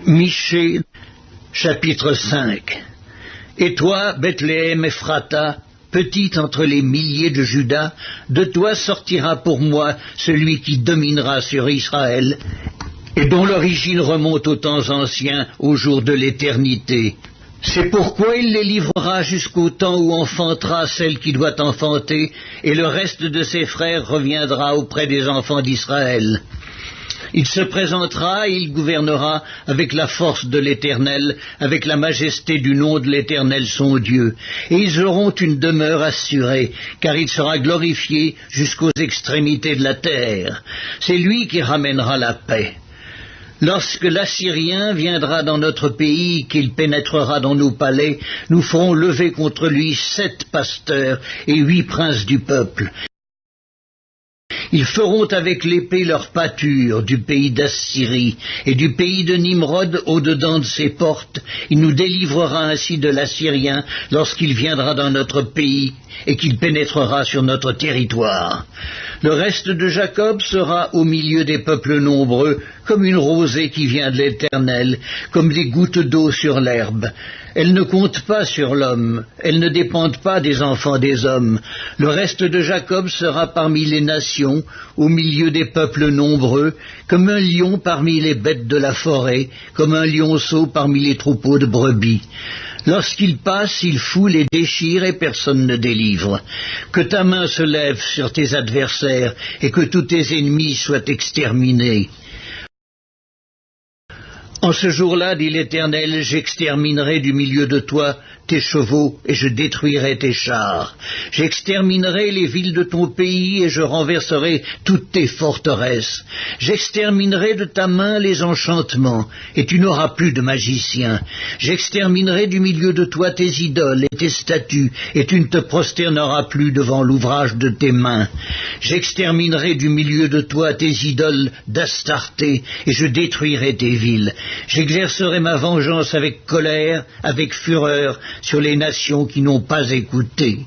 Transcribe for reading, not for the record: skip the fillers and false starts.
Michée, chapitre 5. Et toi, Bethléem Ephrata, petite entre les milliers de Juda, de toi sortira pour moi celui qui dominera sur Israël, et dont l'origine remonte aux temps anciens, au jour de l'éternité. C'est pourquoi il les livrera jusqu'au temps où enfantera celle qui doit enfanter, et le reste de ses frères reviendra auprès des enfants d'Israël. Il se présentera et il gouvernera avec la force de l'Éternel, avec la majesté du nom de l'Éternel son Dieu. Et ils auront une demeure assurée, car il sera glorifié jusqu'aux extrémités de la terre. C'est lui qui ramènera la paix. Lorsque l'Assyrien viendra dans notre pays, qu'il pénétrera dans nos palais, nous ferons lever contre lui 7 pasteurs et 8 princes du peuple. Ils feront avec l'épée leur pâture du pays d'Assyrie et du pays de Nimrod au-dedans de ses portes. Il nous délivrera ainsi de l'Assyrien lorsqu'il viendra dans notre pays et qu'il pénétrera sur notre territoire. Le reste de Jacob sera au milieu des peuples nombreux, comme une rosée qui vient de l'Éternel, comme des gouttes d'eau sur l'herbe. Elles ne comptent pas sur l'homme, elles ne dépendent pas des enfants des hommes. Le reste de Jacob sera parmi les nations, au milieu des peuples nombreux, comme un lion parmi les bêtes de la forêt, comme un lionceau parmi les troupeaux de brebis. Lorsqu'il passe, il foule et déchire et personne ne délivre. Que ta main se lève sur tes adversaires et que tous tes ennemis soient exterminés. En ce jour-là, dit l'Éternel, j'exterminerai du milieu de toi tes chevaux et je détruirai tes chars. J'exterminerai les villes de ton pays et je renverserai toutes tes forteresses. J'exterminerai de ta main les enchantements et tu n'auras plus de magiciens. J'exterminerai du milieu de toi tes idoles et tes statues et tu ne te prosterneras plus devant l'ouvrage de tes mains. J'exterminerai du milieu de toi tes idoles d'Astarté et je détruirai tes villes. J'exercerai ma vengeance avec colère, avec fureur, sur les nations qui n'ont pas écouté.